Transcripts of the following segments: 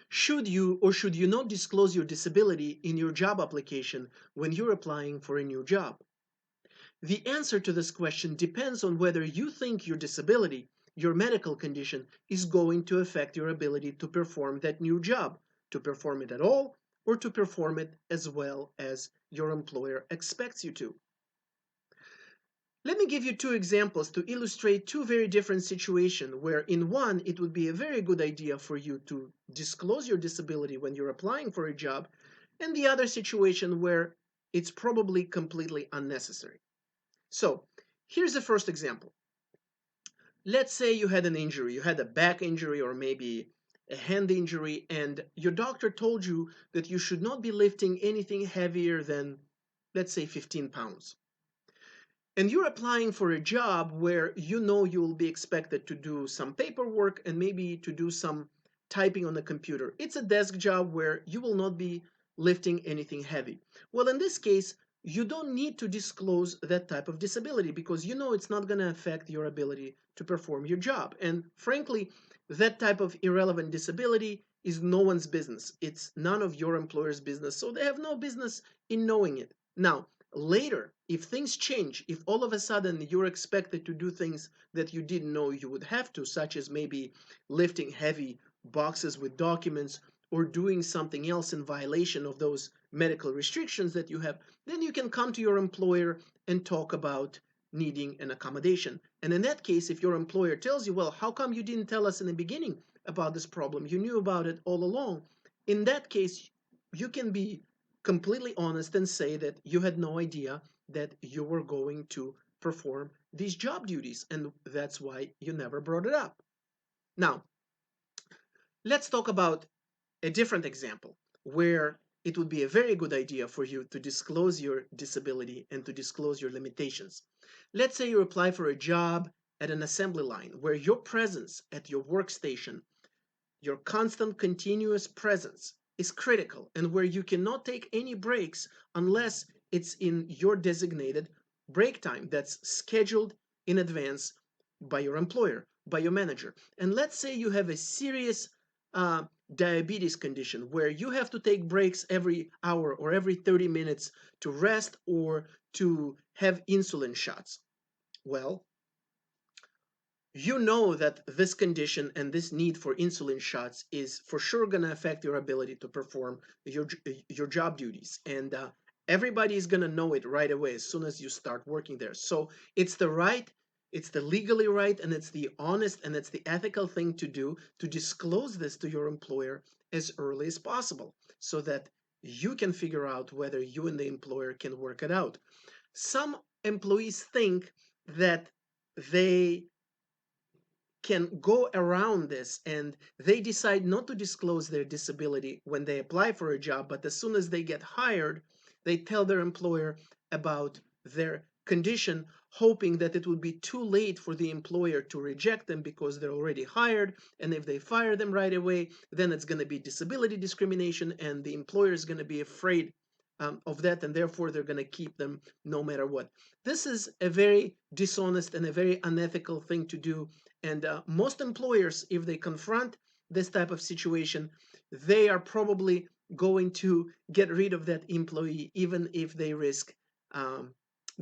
Should you or should you not disclose your disability in your job application when you're applying for a new job? The answer to this question depends on whether you think your disability, your medical condition, is going to affect your ability to perform that new job, to perform it at all, or to perform it as well as your employer expects you to. Let me give you two examples to illustrate two very different situations where in one it would be a very good idea for you to disclose your disability when you're applying for a job, and the other situation where it's probably completely unnecessary. So here's the first example. Let's say you had an injury, you had a back injury or maybe a hand injury, and your doctor told you that you should not be lifting anything heavier than, let's say, 15 pounds. And you're applying for a job where you know you'll be expected to do some paperwork and maybe to do some typing on the computer. It's a desk job where you will not be lifting anything heavy. Well, in this case, you don't need to disclose that type of disability because you know it's not going to affect your ability to perform your job. And frankly, that type of irrelevant disability is no one's business. It's none of your employer's business, so they have no business in knowing it. Now, later, if things change, if all of a sudden you're expected to do things that you didn't know you would have to, such as maybe lifting heavy boxes with documents or doing something else in violation of those medical restrictions that you have, then you can come to your employer and talk about needing an accommodation. And in that case, if your employer tells you, well, how come you didn't tell us in the beginning about this problem? You knew about it all along. In that case, you can be completely honest and say that you had no idea that you were going to perform these job duties, and that's why you never brought it up. Now, let's talk about a different example where it would be a very good idea for you to disclose your disability and to disclose your limitations. Let's say you apply for a job at an assembly line where your presence at your workstation, your constant continuous presence, is critical and where you cannot take any breaks unless it's in your designated break time that's scheduled in advance by your employer, by your manager. And let's say you have a serious uh, diabetes condition where you have to take breaks every hour or every 30 minutes to rest or to have insulin shots. Well, you know that this condition and this need for insulin shots is for sure going to affect your ability to perform your job duties, and everybody is going to know it right away as soon as you start working there. So it's the right, it's the legally right, and it's the honest and it's the ethical thing to do to disclose this to your employer as early as possible so that you can figure out whether you and the employer can work it out. Some employees think that they can go around this and they decide not to disclose their disability when they apply for a job, but as soon as they get hired, they tell their employer about their condition, hoping that it would be too late for the employer to reject them because they're already hired. And if they fire them right away, then it's going to be disability discrimination, and the employer is going to be afraid of that, and therefore they're going to keep them no matter what. This is a very dishonest and a very unethical thing to do, and most employers, if they confront this type of situation, they are probably going to get rid of that employee, even if they risk um,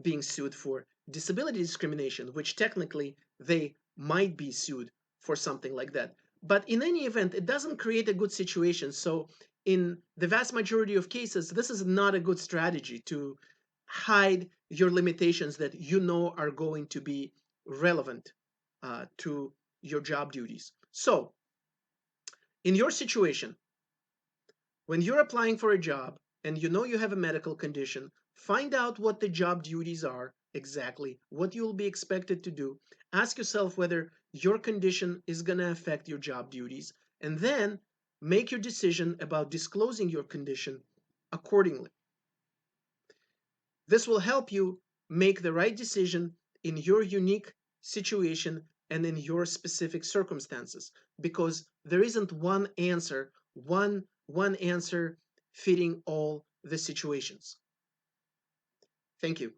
being sued for disability discrimination, which technically they might be sued for something like that. But in any event, it doesn't create a good situation. So in the vast majority of cases, this is not a good strategy to hide your limitations that you know are going to be relevant to your job duties. So, in your situation, when you're applying for a job and you know you have a medical condition, find out what the job duties are exactly, what you'll be expected to do. Ask yourself whether your condition is going to affect your job duties, and then make your decision about disclosing your condition accordingly. This will help you make the right decision in your unique situation and in your specific circumstances, because there isn't one answer fitting all the situations. Thank you.